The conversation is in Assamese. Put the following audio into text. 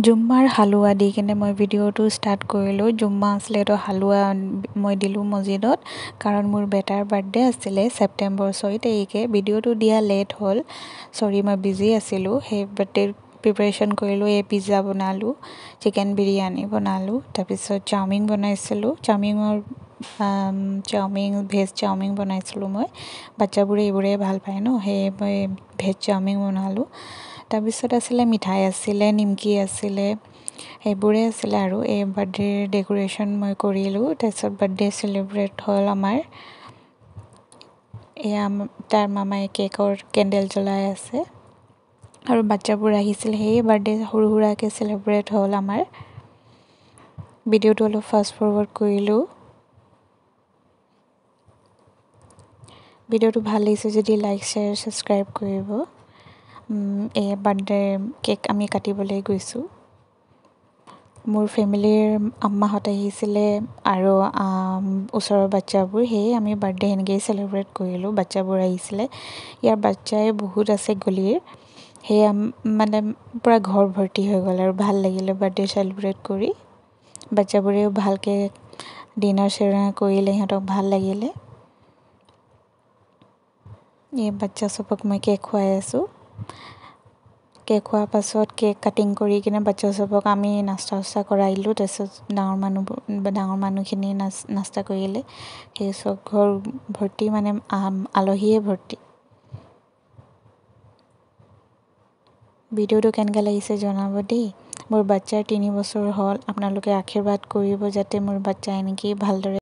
জুম্মাৰ হালোৱা দি কিনে মই ভিডিঅ'টো ষ্টাৰ্ট কৰিলোঁ। জুম্মা আছিলে, তো হালোৱা মই দিলোঁ মছজিদত, কাৰণ মোৰ বেটাৰ বাৰ্থডে আছিলে ছেপ্টেম্বৰ 6 তাৰিখে। ভিডিঅ'টো দিয়া লেট হ'ল, চৰি মই বিজি আছিলোঁ। সেই বাৰ্থডেৰ প্ৰিপাৰেশ্যন কৰিলোঁ। এই পিজ্জা বনালোঁ, চিকেন বিৰিয়ানী বনালোঁ, তাৰপিছত চাওমিন বনাইছিলোঁ। চাওমিন ভেজ চাওমিন বনাইছিলোঁ মই। বাচ্চাবোৰে এইবোৰে ভাল পায় ন, সেয়ে মই ভেজ চাওমিন বনালোঁ। তাৰপিছত আছিলে মিঠাই আছিলে, নিমকি আছিলে, সেইবোৰে আছিলে। আৰু এই বাৰ্থডেৰ ডেক'ৰেশ্যন মই কৰিলোঁ। তাৰপিছত বাৰ্থডে চেলিব্ৰেট হ'ল আমাৰ। এয়া তাৰ মামাই কেকৰ কেণ্ডেল জ্বলাই আছে আৰু বাচ্চাবোৰ আহিছিল, সেয়ে বাৰ্থডে সৰু সুৰাকৈ চেলিব্ৰেট হ'ল আমাৰ। ভিডিঅ'টো অলপ ফাষ্ট ফৰৱাৰ্ড কৰিলোঁ। ভিডিঅ'টো ভাল লাগিছে যদি লাইক, শ্বেয়াৰ, ছাবস্ক্ৰাইব কৰিব। এই বাৰ্থডে কেক আমি কাটিবলৈ গৈছোঁ। মোৰ ফেমিলিৰ আম্মাহঁত আহিছিলে আৰু ওচৰৰ বাচ্চাবোৰ, সেয়ে আমি বাৰ্থডে সেনেকৈয়ে চেলিব্ৰেট কৰিলোঁ। বাচ্চাবোৰ আহিছিলে, ইয়াৰ বাচ্চাই বহুত আছে গলিৰ, সেয়া মানে পূৰা ঘৰ ভৰ্তি হৈ গ'ল আৰু ভাল লাগিলে বাৰ্থডে চেলিব্ৰেট কৰি। বাচ্চাবোৰেও ভালকৈ ডিনাৰ চিনাৰ কৰিলে, সিহঁতক ভাল লাগিলে। এই বাচ্চা চবক মই কেক খুৱাই আছোঁ। কেক খোৱাৰ পাছত কেক কাটিং কৰি কিনে বাচ্চা চবক আমি নাস্তা চাস্তা কৰাইলোঁ। তাৰপিছত ডাঙৰ মানুহখিনি নাস্তা কৰিলে। সেই চব ঘৰ ভৰ্তি, মানে আলহীয়ে ভৰ্তি। ভিডিঅ'টো কেনেকুৱা লাগিছে জনাব দেই। মোৰ বাচ্চাৰ 3 বছৰ হ'ল। আপোনালোকে আশীৰ্বাদ কৰিব যাতে মোৰ বাচ্চা এনেকৈয়ে ভালদৰে